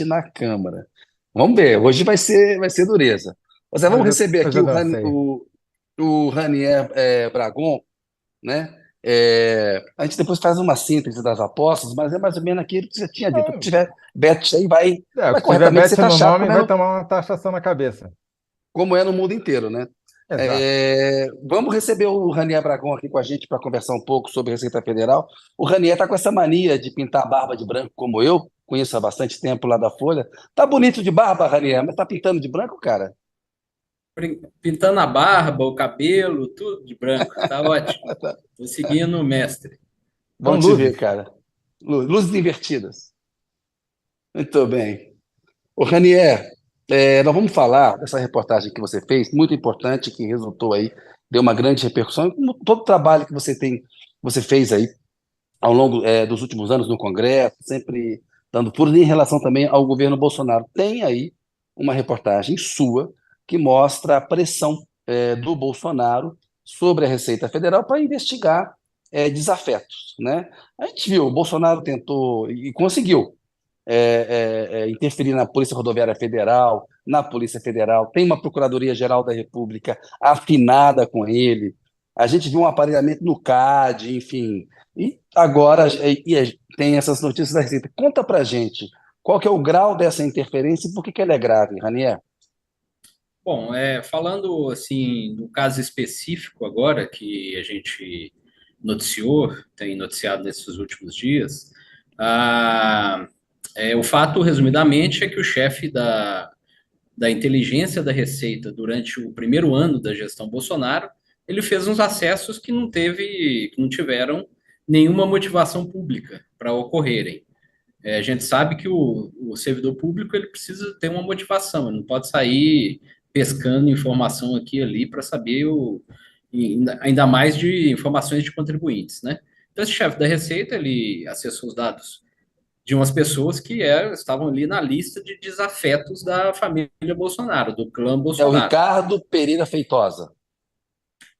na Câmara. Vamos ver, hoje vai ser dureza. Zé, vamos receber Eu aqui já o, dancei. o Ranier Bragon, né? A gente depois faz uma síntese das apostas, mas é mais ou menos aquilo que você tinha dito. Se Não, tiver bet aí, vai se tiver corretamente ser bet no taxado nome, vai tomar uma taxação na cabeça. como é no mundo inteiro, né? Exato. Vamos receber o Ranier Bragon aqui com a gente para conversar um pouco sobre Receita Federal. O Ranier está com essa mania de pintar a barba de branco, como eu, conheço há bastante tempo lá da Folha. Tá bonito de barba, Ranier, mas tá pintando de branco, cara? Pintando a barba, o cabelo, tudo de branco. Tá ótimo. Tô seguindo o mestre. São Bom te ver, luzes. cara. Luzes invertidas. Muito bem. O Ranier, nós vamos falar dessa reportagem que você fez, muito importante, que resultou aí, deu uma grande repercussão, como todo o trabalho que você fez aí ao longo dos últimos anos no Congresso, sempre dando puros em relação também ao governo Bolsonaro. Tem aí uma reportagem sua que mostra a pressão do Bolsonaro sobre a Receita Federal para investigar desafetos, né? A gente viu, o Bolsonaro tentou e conseguiu interferir na Polícia Rodoviária Federal, na Polícia Federal, tem uma Procuradoria-Geral da República afinada com ele, a gente viu um aparelhamento no CAD, enfim, e agora tem essas notícias da Receita. Conta pra gente, qual que é o grau dessa interferência e por que que ela é grave, Ranier? Bom, falando assim do caso específico agora que a gente noticiou, tem noticiado nesses últimos dias, o fato, resumidamente, é que o chefe da inteligência da Receita durante o primeiro ano da gestão Bolsonaro, ele fez uns acessos que não tiveram nenhuma motivação pública para ocorrerem. A gente sabe que o servidor público ele precisa ter uma motivação, ele não pode sair pescando informação aqui e ali para saber ainda mais de informações de contribuintes, né? Então, esse chefe da Receita, ele acessou os dados de umas pessoas que estavam ali na lista de desafetos da família Bolsonaro, do clã É o Bolsonaro. Ricardo Pereira Feitosa.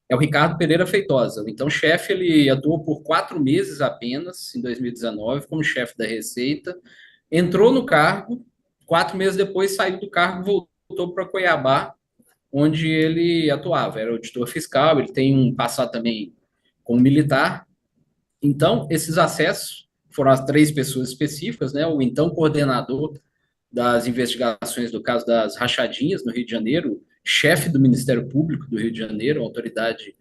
É o Ricardo Pereira Feitosa. Então, o chefe, ele atuou por 4 meses apenas, em 2019, como chefe da Receita, entrou no cargo, 4 meses depois saiu do cargo, voltou para Cuiabá, onde ele atuava, era auditor fiscal, ele tem um passado também como militar. Então, esses acessos foram as 3 pessoas específicas, né? O então coordenador das investigações do caso das rachadinhas no Rio de Janeiro, chefe do Ministério Público do Rio de Janeiro, autoridade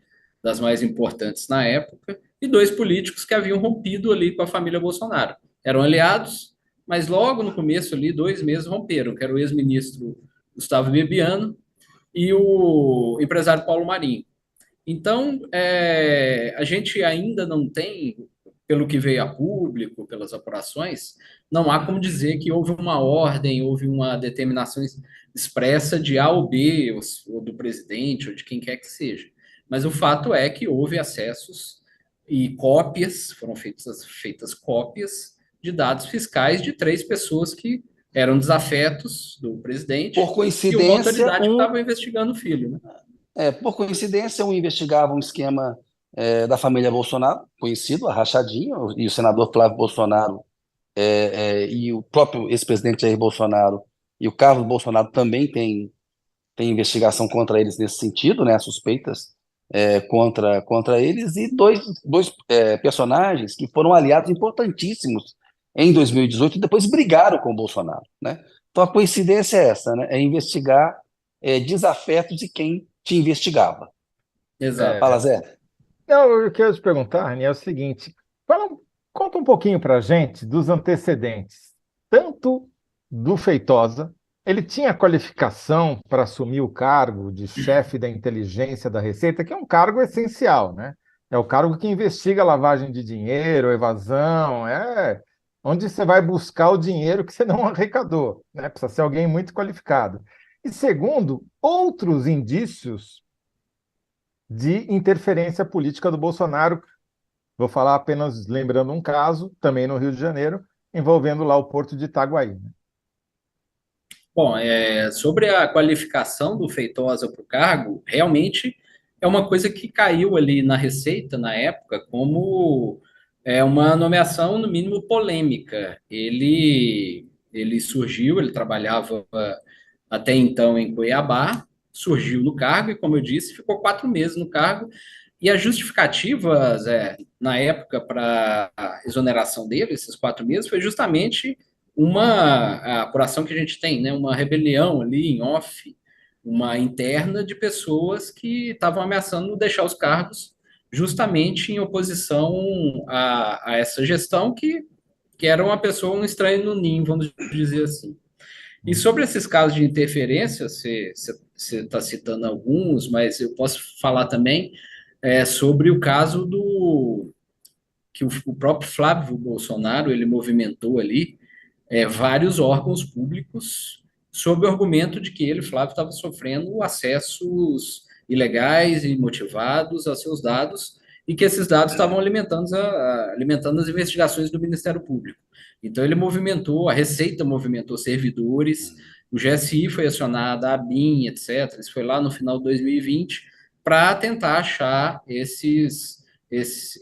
das mais importantes na época, e 2 políticos que haviam rompido ali com a família Bolsonaro. Eram aliados, mas logo no começo ali, 2 meses romperam, que era o ex-ministro Gustavo Bebiano e o empresário Paulo Marinho. Então, a gente ainda não tem, pelo que veio a público, pelas apurações, não há como dizer que houve uma ordem, houve uma determinação expressa de A ou B, ou do presidente, ou de quem quer que seja. Mas o fato é que houve acessos e cópias, foram feitas cópias de dados fiscais de 3 pessoas que eram desafetos do presidente Por e uma coincidência, autoridade que estava investigando o filho, né? um investigava um esquema da família Bolsonaro, conhecido, a rachadinha, e o senador Flávio Bolsonaro e o próprio ex-presidente Jair Bolsonaro e o Carlos Bolsonaro também tem investigação contra eles nesse sentido, né, suspeitas contra eles, e dois personagens que foram aliados importantíssimos em 2018 e depois brigaram com o Bolsonaro, né? Então a coincidência é essa, né? É investigar desafetos de quem te investigava. Fala, Exato. Zé. Não, eu quero te perguntar, Rani, é o seguinte: conta um pouquinho para a gente dos antecedentes, tanto do Feitosa, ele tinha qualificação para assumir o cargo de chefe da inteligência da Receita, que é um cargo essencial, né? É o cargo que investiga lavagem de dinheiro, evasão, é onde você vai buscar o dinheiro que você não arrecadou, né? Precisa ser alguém muito qualificado. E segundo, outros indícios de interferência política do Bolsonaro. Vou falar apenas lembrando um caso, também no Rio de Janeiro, envolvendo lá o Porto de Itaguaí, né? Bom, sobre a qualificação do Feitosa para o cargo, realmente é uma coisa que caiu ali na Receita, na época, como uma nomeação, no mínimo, polêmica. Ele Ele surgiu, ele trabalhava até então em Cuiabá, surgiu no cargo e, como eu disse, ficou 4 meses no cargo. E a justificativa, Zé, na época, para a exoneração dele, esses 4 meses, foi justamente a apuração que a gente tem, né? Uma rebelião ali em off, uma interna de pessoas que estavam ameaçando deixar os cargos justamente em oposição a essa gestão que era uma pessoa, um estranho no ninho, vamos dizer assim. E sobre esses casos de interferência, você está citando alguns, mas eu posso falar também sobre o caso do que o próprio Flávio Bolsonaro ele movimentou ali vários órgãos públicos sob o argumento de que ele, Flávio, estava sofrendo acessos ilegais e motivados a seus dados e que esses dados estavam alimentando as investigações do Ministério Público. Então, ele movimentou, a Receita movimentou servidores, o GSI foi acionado, a ABIN, etc. Isso foi lá no final de 2020 para tentar achar esses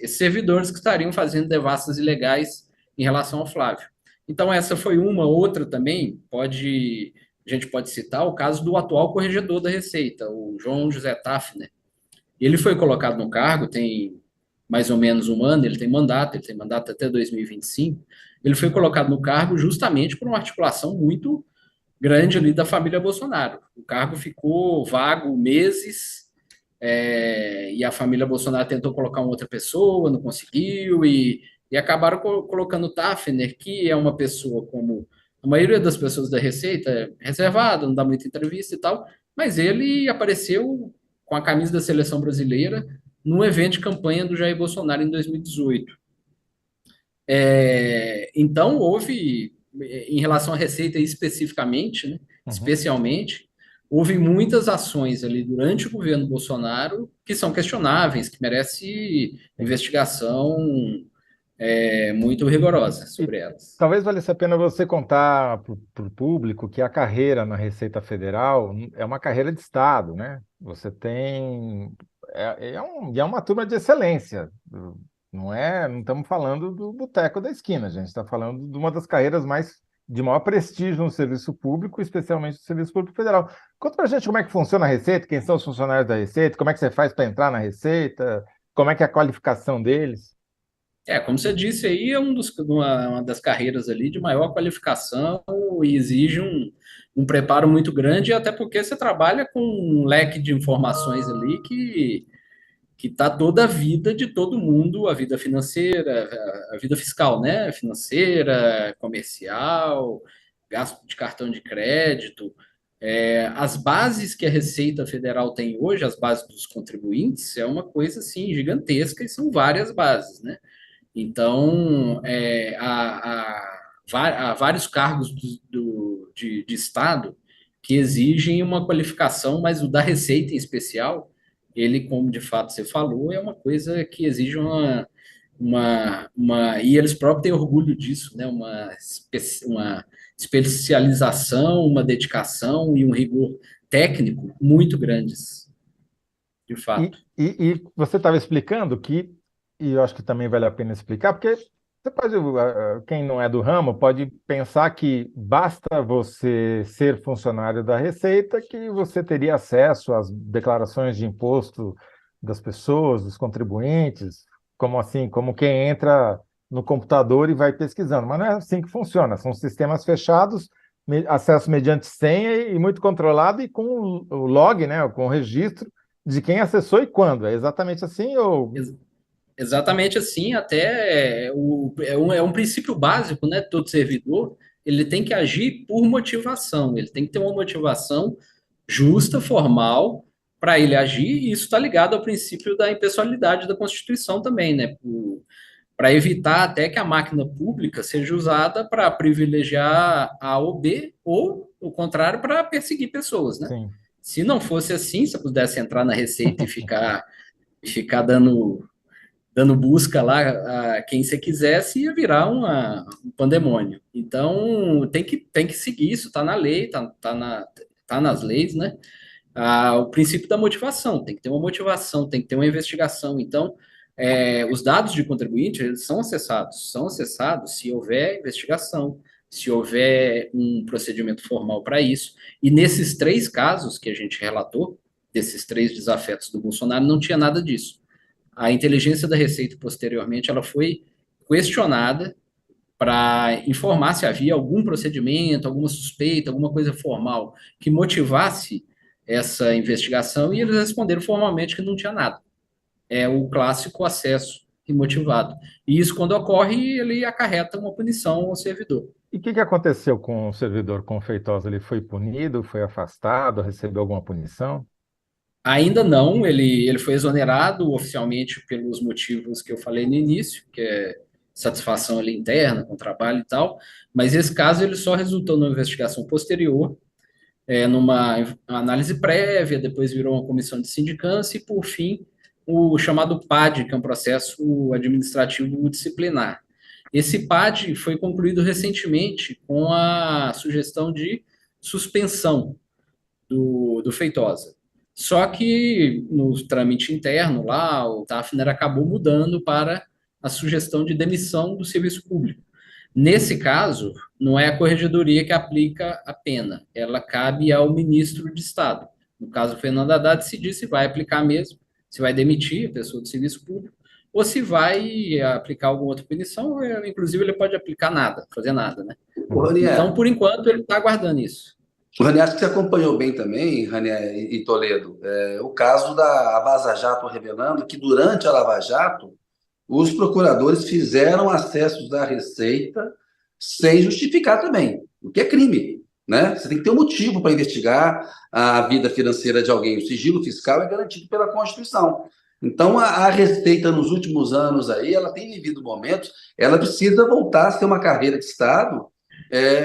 servidores que estariam fazendo devassas ilegais em relação ao Flávio. Então, essa foi uma. Outra também, a gente pode citar o caso do atual corregedor da Receita, o João José Tafner. Ele foi colocado no cargo, tem mais ou menos um ano, ele tem mandato até 2025. Ele foi colocado no cargo justamente por uma articulação muito grande ali da família Bolsonaro. O cargo ficou vago meses, e a família Bolsonaro tentou colocar uma outra pessoa, não conseguiu, e acabaram colocando o Tafner, que é uma pessoa como a maioria das pessoas da Receita, reservada, não dá muita entrevista e tal, mas ele apareceu com a camisa da seleção brasileira num evento de campanha do Jair Bolsonaro em 2018. Então, houve, em relação à Receita especificamente, né, especialmente, houve muitas ações ali durante o governo Bolsonaro que são questionáveis, que merecem investigação muito rigorosa sobre elas. Talvez valesse a pena você contar para o público que a carreira na Receita Federal é uma carreira de Estado, né? Você tem. É uma turma de excelência. Não estamos falando do boteco da esquina, a gente está falando de uma das carreiras de maior prestígio no serviço público, especialmente no serviço público federal. Conta para a gente como é que funciona a Receita, quem são os funcionários da Receita, como é que você faz para entrar na Receita, como é que é a qualificação deles. Como você disse aí, é uma das carreiras ali de maior qualificação e exige um preparo muito grande, até porque você trabalha com um leque de informações ali que está toda a vida de todo mundo, a vida financeira, a vida fiscal, né? Financeira, comercial, gasto de cartão de crédito. As bases que a Receita Federal tem hoje, as bases dos contribuintes, é uma coisa assim gigantesca e são várias bases, né? Então, há vários cargos de Estado que exigem uma qualificação, mas o da Receita em especial, ele, como de fato você falou, é uma coisa que exige e eles próprios têm orgulho disso, né? Uma especialização, uma dedicação e um rigor técnico muito grandes, de fato. E você estava explicando que, e eu acho que também vale a pena explicar, porque você pode, quem não é do ramo, pode pensar que basta você ser funcionário da Receita que você teria acesso às declarações de imposto das pessoas, dos contribuintes, como assim, como quem entra no computador e vai pesquisando. Mas não é assim que funciona, são sistemas fechados, acesso mediante senha e muito controlado e com o log, né, com o registro de quem acessou e quando. É exatamente assim ou... Exatamente assim, até é um princípio básico, né? Todo servidor, ele tem que agir por motivação, ele tem que ter uma motivação justa, formal, para ele agir, e isso está ligado ao princípio da impessoalidade da Constituição também, né? Para evitar até que a máquina pública seja usada para privilegiar A ou B, ou, o contrário, para perseguir pessoas, né? Sim. Se não fosse assim, se eu pudesse entrar na Receita e ficar dando busca lá a quem você quisesse, ia virar um pandemônio. Então, tem que seguir isso, está na lei, tá nas leis, né? O princípio da motivação, tem que ter uma motivação, tem que ter uma investigação. Então, os dados de contribuinte, eles são acessados se houver investigação, se houver um procedimento formal para isso. E nesses 3 casos que a gente relatou, desses 3 desafetos do Bolsonaro, não tinha nada disso. A inteligência da Receita, posteriormente, ela foi questionada para informar se havia algum procedimento, alguma suspeita, alguma coisa formal que motivasse essa investigação, e eles responderam formalmente que não tinha nada. É o clássico acesso imotivado. E isso, quando ocorre, ele acarreta uma punição ao servidor. E o que aconteceu com o servidor com Feitosa? Ele foi punido, foi afastado, recebeu alguma punição? Ainda não, ele foi exonerado oficialmente pelos motivos que eu falei no início, que é satisfação ali interna, com trabalho e tal, mas esse caso ele só resultou numa investigação posterior, numa análise prévia, depois virou uma comissão de sindicância e, por fim, o chamado PAD, que é um processo administrativo disciplinar. Esse PAD foi concluído recentemente com a sugestão de suspensão do Feitosa. Só que no trâmite interno lá, o Tafner acabou mudando para a sugestão de demissão do serviço público. Nesse caso, não é a corregedoria que aplica a pena, ela cabe ao ministro de Estado. No caso, o Fernando Haddad decidir se vai aplicar mesmo, se vai demitir a pessoa do serviço público, ou se vai aplicar alguma outra punição, inclusive ele pode aplicar nada, fazer nada, né? Ô, Ranier, Então, por enquanto, ele está aguardando isso. Ranier, acho que você acompanhou bem também, Ranier e Toledo, o caso da Vaza Jato revelando que durante a Lava Jato, os procuradores fizeram acessos da Receita sem justificar também, o que é crime, né? Você tem que ter um motivo para investigar a vida financeira de alguém. O sigilo fiscal é garantido pela Constituição. Então, a Receita, nos últimos anos aí, ela tem vivido momentos, ela precisa voltar a ser uma carreira de Estado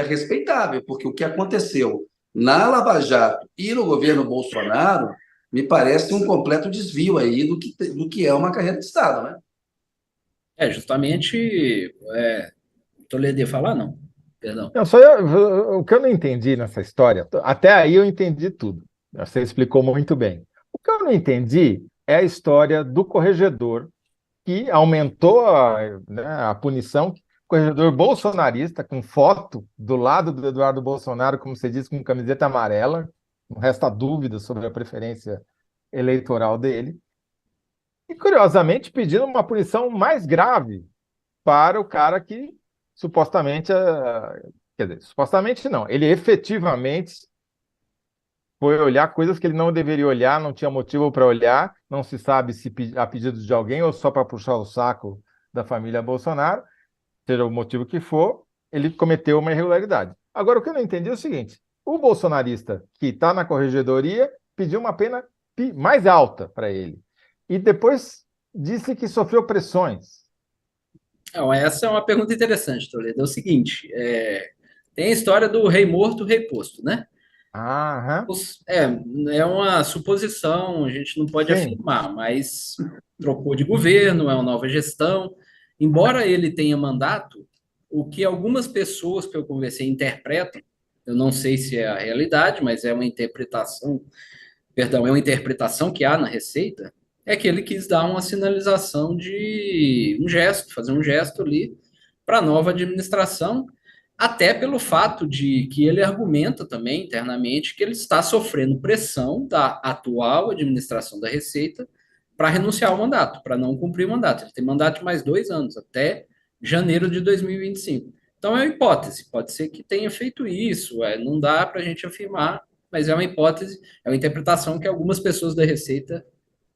respeitável, porque o que aconteceu na Lava Jato e no governo Bolsonaro me parece um completo desvio aí do que é uma carreira de Estado, né? Justamente, Toledo ia falar, não, perdão. Não, o que eu não entendi nessa história, até aí eu entendi tudo. Você explicou muito bem. O que eu não entendi é a história do corregedor que aumentou né, a punição, corregedor bolsonarista, com foto do lado do Eduardo Bolsonaro, como você disse, com camiseta amarela, não resta dúvida sobre a preferência eleitoral dele, e curiosamente pedindo uma punição mais grave para o cara que supostamente, quer dizer, supostamente não, ele efetivamente foi olhar coisas que ele não deveria olhar, não tinha motivo para olhar, não se sabe se a pedido de alguém ou só para puxar o saco da família Bolsonaro, seja o motivo que for, ele cometeu uma irregularidade. Agora, o que eu não entendi é o seguinte, o bolsonarista que está na corregedoria pediu uma pena mais alta para ele, e depois disse que sofreu pressões. Não, essa é uma pergunta interessante, Toledo. É o seguinte, tem a história do rei morto, rei posto, né? Aham, É uma suposição, a gente não pode sim. afirmar, mas trocou de governo, é uma nova gestão. Embora ele tenha mandato, o que algumas pessoas que eu conversei interpretam, eu não sei se é a realidade, mas é uma interpretação, perdão, é uma interpretação que há na Receita, é que ele quis dar uma sinalização de um gesto, fazer um gesto ali para a nova administração, até pelo fato de que ele argumenta também internamente que ele está sofrendo pressão da atual administração da Receita para renunciar ao mandato, para não cumprir o mandato. Ele tem mandato de mais 2 anos, até janeiro de 2025. Então é uma hipótese, pode ser que tenha feito isso, não dá para a gente afirmar, mas é uma hipótese, é uma interpretação que algumas pessoas da Receita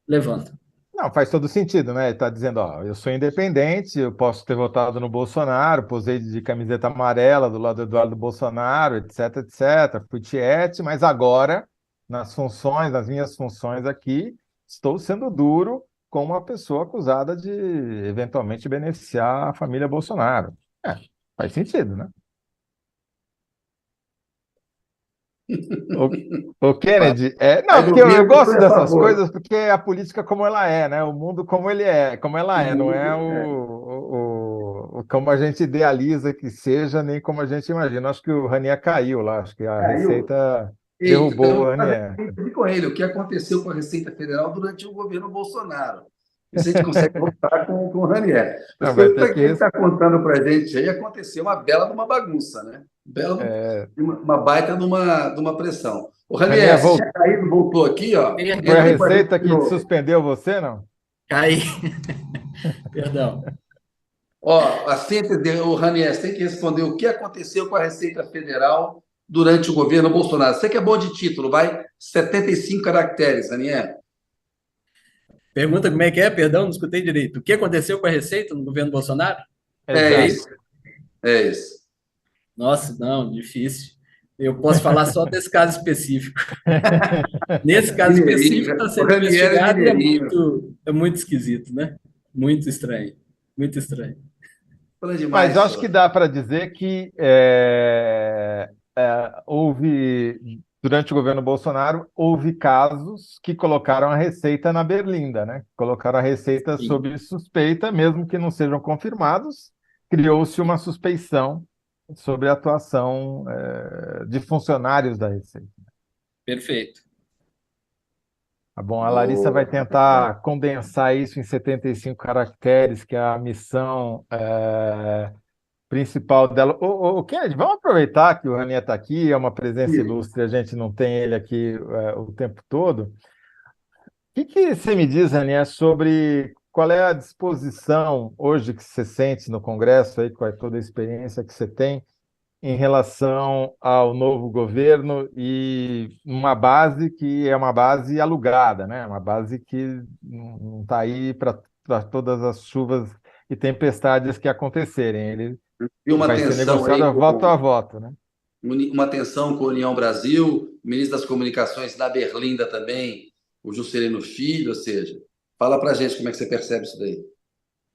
levantam. Não, faz todo sentido, né? Ele está dizendo, ó, eu sou independente, eu posso ter votado no Bolsonaro, posei de camiseta amarela do lado do Eduardo Bolsonaro, etc, etc. Fui tiete, mas agora, nas minhas funções aqui, estou sendo duro com uma pessoa acusada de eventualmente beneficiar a família Bolsonaro. É, faz sentido, né? O Kennedy, não, Mas o porque eu vento gosto foi a dessas favor. coisas, porque a política como ela é, né? O mundo como ela O é, não mundo, é como a gente idealiza que seja, nem como a gente imagina. Acho que o Ranier caiu lá, acho que a caiu. Receita Eita, derrubou eu o vou fazer Ranier. com ele o que aconteceu com a Receita Federal durante o governo Bolsonaro. ver se a gente consegue voltar com o Ranier. Mas Vai pelo que ter que... ele está contando para a gente aí, aconteceu uma bela de uma bagunça, né? Uma baita de uma pressão. O Ranier, Ranier, você tinha caído, voltou aqui, ó. foi a Entra com a gente Receita de que novo. suspendeu você, não? Aí, perdão. Ó, assim, entendeu? O Ranier, você tem que responder o que aconteceu com a Receita Federal durante o governo Bolsonaro. Você que é bom de título, vai 75 caracteres, Ranier. Pergunta como é que é? Perdão, não escutei direito. O que aconteceu com a Receita no governo Bolsonaro? É É Exato. isso? isso, é isso. Nossa, não, difícil. Eu posso falar só desse caso específico. Nesse caso específico, Mineirinho. está O sendo Ranier é investigado e mineirinho. é muito esquisito, né? Muito estranho. Muito estranho. Falando Mas demais, eu acho que senhor. dá para dizer que houve, durante o governo Bolsonaro, houve casos que colocaram a Receita na berlinda, né? Colocaram a Receita Sim, sob suspeita, mesmo que não sejam confirmados, criou-se uma suspeição sobre a atuação, de funcionários da Receita. perfeito. Tá bom, a Larissa vai Boa. tentar condensar isso em 75 caracteres, que é a missão, principal dela. Kennedy, vamos aproveitar que o Ranier está aqui, é uma presença ilustre, a gente não tem ele aqui, o tempo todo. O que você me diz, Ranier, sobre qual é a disposição hoje que você sente no Congresso, aí, com toda a experiência que você tem, em relação ao novo governo e uma base que é uma base alugada, né? Uma base que não está aí para todas as chuvas e tempestades que acontecerem. Ele E uma vai ser tensão negociado aí voto a com voto, né? uma tensão com a União Brasil, ministro das Comunicações da Berlinda também, o Juscelino Filho, ou seja, fala pra gente como é que você percebe isso daí.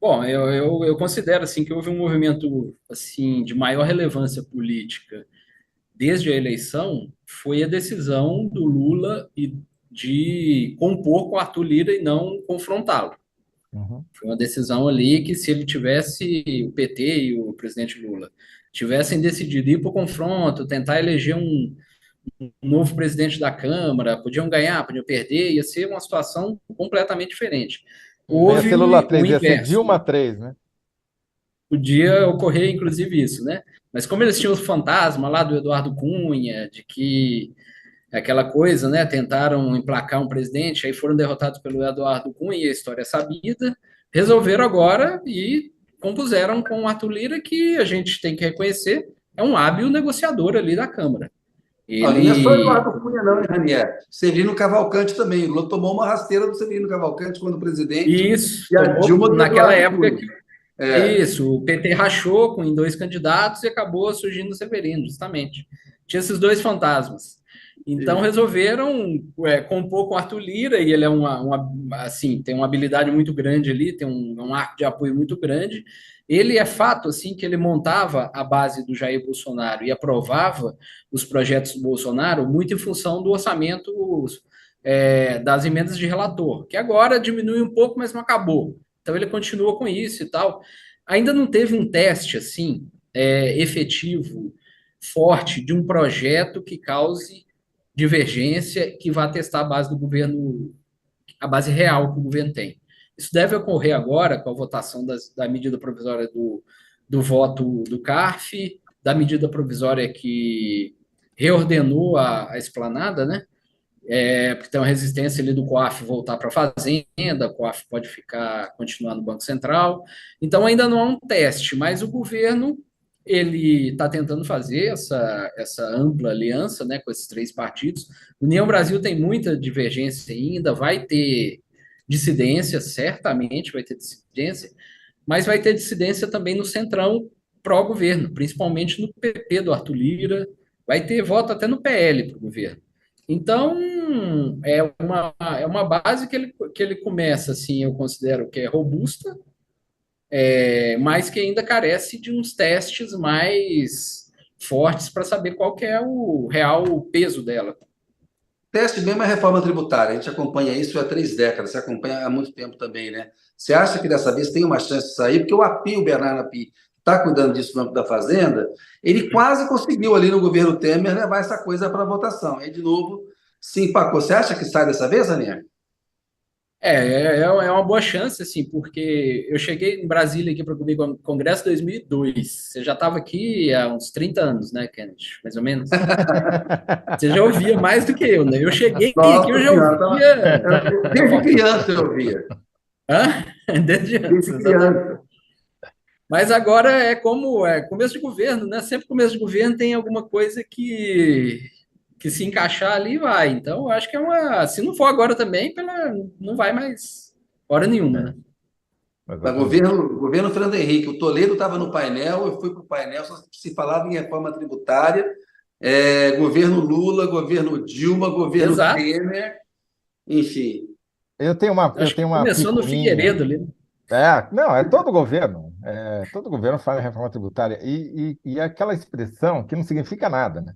Bom, eu considero assim que houve um movimento assim de maior relevância política desde a eleição foi a decisão do Lula de compor com Arthur Lira e não confrontá-lo. Uhum. Foi uma decisão ali que se ele tivesse, o PT e o presidente Lula tivessem decidido ir para o confronto, tentar eleger um novo presidente da Câmara, podiam ganhar, podiam perder, ia ser uma situação completamente diferente. Não ia Houve ser Lula o 3, ia ser inverso, Dilma 3, né? podia ocorrer inclusive isso, né? Mas como eles tinham o fantasma lá do Eduardo Cunha, de que aquela coisa, né? Tentaram emplacar um presidente, aí foram derrotados pelo Eduardo Cunha, e a história é sabida. Resolveram agora e compuseram com o Arthur Lira, que a gente tem que reconhecer, é um hábil negociador ali da Câmara. Não, e não é só Ele. Eduardo Cunha, não, hein, Ranier? Severino Cavalcante também. O Lula tomou uma rasteira do Severino Cavalcante quando presidente Isso, e a tomou Dilma do naquela Eduardo época Cunha. que. É, Isso, o PT rachou em dois candidatos e acabou surgindo o Severino, justamente. Tinha esses dois fantasmas. Então isso. resolveram compor com o Arthur Lira, e ele é assim, tem uma habilidade muito grande ali, tem um arco de apoio muito grande. Ele é fato assim que ele montava a base do Jair Bolsonaro e aprovava os projetos do Bolsonaro muito em função do orçamento das emendas de relator, que agora diminui um pouco, mas não acabou. Então ele continua com isso e tal. Ainda não teve um teste assim efetivo, forte, de um projeto que cause divergência, que vá testar a base do governo, a base real que o governo tem. Isso deve ocorrer agora com a votação da medida provisória do voto do CARF, da medida provisória que reordenou a esplanada, né? Porque tem uma resistência ali do COAF voltar para a Fazenda, o COAF pode continuar no Banco Central. Então, ainda não há um teste, mas o governo ele está tentando fazer essa ampla aliança, né, com esses três partidos. União Brasil tem muita divergência ainda, vai ter dissidência, certamente vai ter dissidência, mas vai ter dissidência também no centrão pró-governo, principalmente no PP do Arthur Lira, vai ter voto até no PL para o governo. Então, é uma base que ele começa, assim, eu considero que é robusta, mas que ainda carece de uns testes mais fortes para saber qual que é o real peso dela. Teste mesmo é a reforma tributária. A gente acompanha isso há 3 décadas, você acompanha há muito tempo também, né? Você acha que dessa vez tem uma chance de sair? Porque o API, o Bernardo API, está cuidando disso no âmbito da Fazenda, ele quase conseguiu ali no governo Temer levar essa coisa para votação. Aí, de novo, se empacou. Você acha que sai dessa vez, Daniel? É uma boa chance, assim, porque eu cheguei em Brasília aqui para o Congresso em 2002. Você já estava aqui há uns 30 anos, né, Kenneth? Mais ou menos. Você já ouvia mais do que eu, né? Eu cheguei aqui, eu Nossa já Senhora, ouvia a desde voz. criança eu via. Hã? Desde antes, Desde exatamente. criança. Mas agora é como é começo de governo, né? Sempre começo de governo tem alguma coisa que se encaixar ali vai. Então, eu acho que é uma. Se não for agora também, não vai mais hora nenhuma, É, né? Mas exatamente. governo Fernando Henrique, o Toledo estava no painel, eu fui para o painel, só se falava em reforma tributária, governo Lula, governo Dilma, governo Exato. Temer, enfim. Eu Acho que tenho uma começou no picuinha. Figueiredo ali, né? Não, é todo governo. Todo governo fala em reforma tributária. E aquela expressão que não significa nada, né?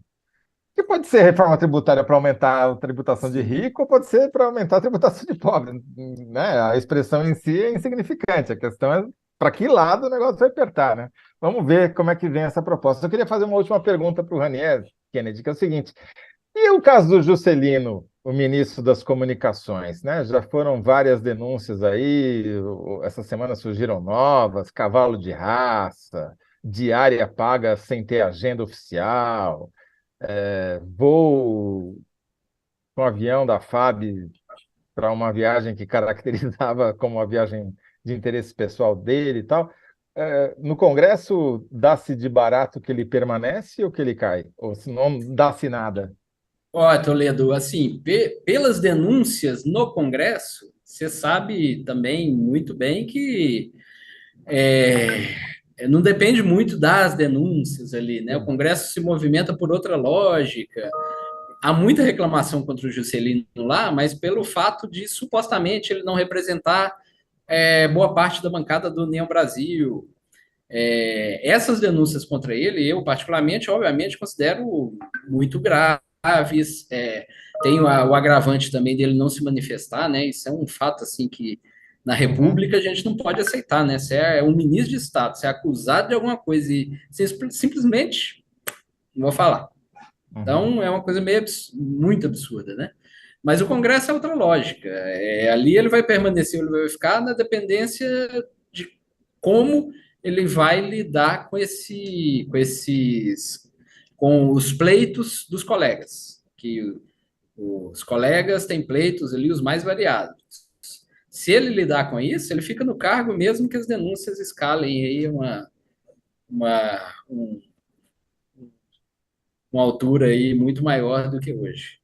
Que pode ser reforma tributária para aumentar a tributação de Sim. rico, ou pode ser para aumentar a tributação de pobre, né? A expressão em si é insignificante. A questão é para que lado o negócio vai apertar, né? Vamos ver como é que vem essa proposta. Eu queria fazer uma última pergunta para o Ranier, Kennedy, que é o seguinte: e o caso do Juscelino, o ministro das Comunicações, né? Já foram várias denúncias aí, essa semana surgiram novas, cavalo de raça, diária paga sem ter agenda oficial, voo com avião da FAB para uma viagem que caracterizava como uma viagem de interesse pessoal dele e tal. No Congresso, dá-se de barato que ele permanece ou que ele cai? Ou se não dá-se nada? Ó, Toledo, assim, pelas denúncias no Congresso, você sabe também muito bem que não depende muito das denúncias ali, né? O Sim. Congresso se movimenta por outra lógica. Há muita reclamação contra o Juscelino lá, mas pelo fato de supostamente ele não representar boa parte da bancada do União Brasil. Essas denúncias contra ele, eu particularmente, obviamente, considero muito graves. Tem o agravante também dele não se manifestar, né? Isso é um fato assim que na Uhum, República a gente não pode aceitar, né? Você é um ministro de Estado, você é acusado de alguma coisa e você simplesmente não vou falar. uhum. Então é uma coisa meio muito absurda, né? Mas o Congresso é outra lógica. Ali ele vai permanecer, ele vai ficar na dependência de como ele vai lidar com os pleitos dos colegas, que os colegas têm pleitos ali os mais variados. Se ele lidar com isso, ele fica no cargo mesmo que as denúncias escalem aí uma, um- uma altura aí muito maior do que hoje.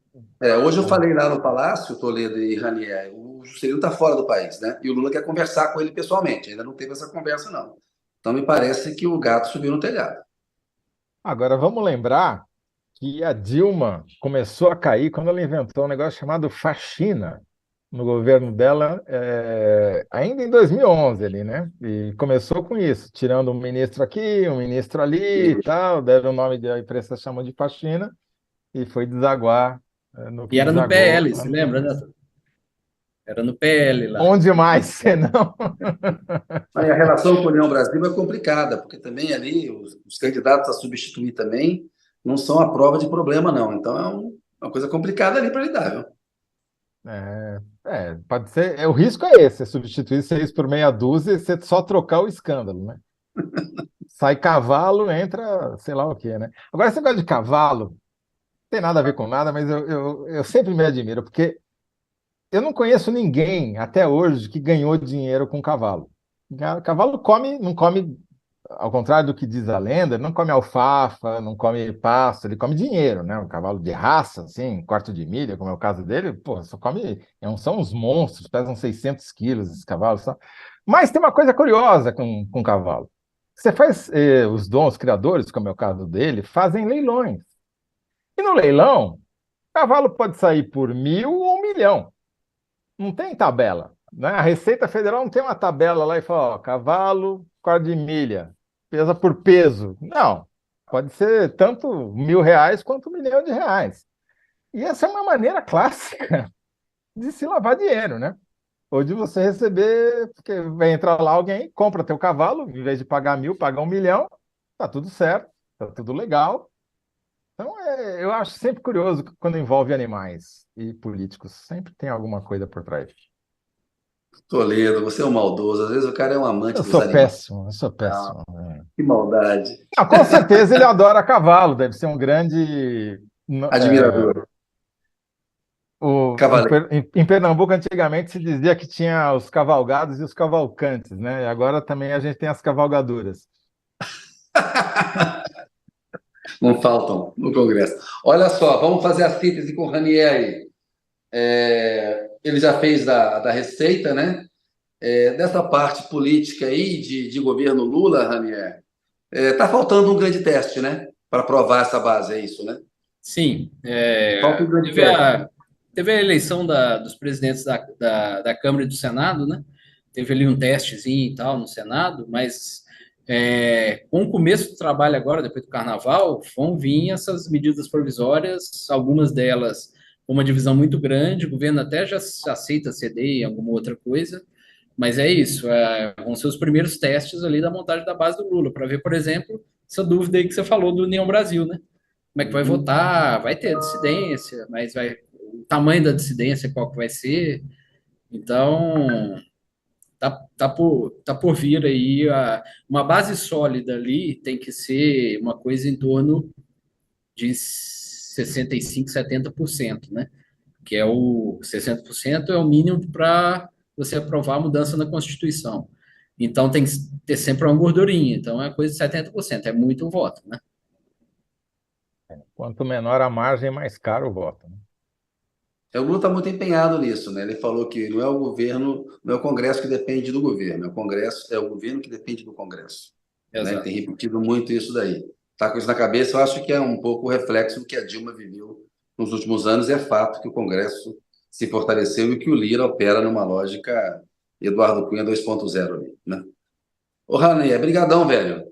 Hoje eu Bom, falei lá no Palácio, Toledo e Ranier, o Juscelino está fora do país, né? E o Lula quer conversar com ele pessoalmente. Ainda não teve essa conversa, não. Então me parece que o gato subiu no telhado. agora vamos lembrar que a Dilma começou a cair quando ela inventou um negócio chamado faxina no governo dela, ainda em 2011 ali, né? E começou com isso, tirando um ministro aqui, um ministro ali e tal, deram o nome a imprensa chamou de faxina e foi desaguar no que E era no desagou PL, lá se no lembra, Congresso. né? Era no PL lá. Onde mais, senão? Aí a relação com a União Brasil é complicada, porque também ali os candidatos a substituir também não são a prova de problema, não. Então uma coisa complicada ali para lidar, viu? Pode ser. O risco é esse, é substituir 6 por meia dúzia e você só trocar o escândalo, né? Sai cavalo, entra sei lá o quê, né? Agora, esse negócio de cavalo, não tem nada a ver com nada, mas eu sempre me admiro, porque eu não conheço ninguém até hoje que ganhou dinheiro com cavalo. Cavalo come, não come, ao contrário do que diz a lenda, não come alfafa, não come pasto, ele come dinheiro, né? Um cavalo de raça, assim, 1/4 de milha, como é o caso dele, pô, só come, são uns monstros, pesam 600 quilos esses cavalos. Só. Mas tem uma coisa curiosa com cavalo. Você faz, os dons, os criadores, como é o caso dele, fazem leilões. E no leilão, o cavalo pode sair por 1.000 ou 1 milhão. Não tem tabela, né? A Receita Federal não tem uma tabela lá e fala, ó, cavalo, 1/4 de milha, pesa por peso. Não, pode ser tanto R$ 1.000 quanto R$ 1 milhão. E essa é uma maneira clássica de se lavar dinheiro, né? Ou de você receber, porque vai entrar lá alguém, compra teu cavalo, em vez de pagar 1.000, paga 1 milhão, tá tudo certo, tá tudo legal. Então, eu acho sempre curioso que quando envolve animais e políticos, sempre tem alguma coisa por trás. Toledo, você é um maldoso. Às vezes o cara é um amante Eu dos sou animais. péssimo, eu sou Ah, péssimo. que maldade. Ah, com certeza ele adora cavalo, deve ser um grande. Admirador. Cavaleiro. Em Pernambuco, antigamente, se dizia que tinha os cavalgados e os cavalcantes, né? E agora também a gente tem as cavalgaduras. Não faltam no Congresso. Olha só, vamos fazer a síntese com o Ranier aí. Ele já fez da Receita, né? Dessa parte política aí de governo Lula, Ranier, tá faltando um grande teste, né? Para provar essa base, é isso, né? Sim, Falta um grande teve teste. teve a eleição dos presidentes da Câmara e do Senado, né? Teve ali um testezinho e tal no Senado, mas com o começo do trabalho agora, depois do Carnaval, vão vir essas medidas provisórias, algumas delas com uma divisão muito grande, o governo até já aceita ceder em alguma outra coisa, mas é isso, vão ser os primeiros testes ali da montagem da base do Lula, para ver, por exemplo, essa dúvida aí que você falou do União Brasil, né? Como é que vai Uhum. votar? Vai ter dissidência, mas o tamanho da dissidência, qual que vai ser? Então, tá por vir aí uma base sólida ali, tem que ser uma coisa em torno de 65, 70%, né? Que é o 60% é o mínimo para você aprovar a mudança na Constituição. Então tem que ter sempre uma gordurinha. Então é coisa de 70%, é muito voto, né? Quanto menor a margem, mais caro o voto, né? O Lula está muito empenhado nisso, né? Ele falou que não é o governo, não é o Congresso que depende do governo, é o governo que depende do Congresso, né? Ele tem Exato. repetido muito isso daí. Tá com isso na cabeça, eu acho que é um pouco o reflexo do que a Dilma viveu nos últimos anos. É fato que o Congresso se fortaleceu e que o Lira opera numa lógica Eduardo Cunha 2.0 ali, né? Ô, Ranier, brigadão, velho.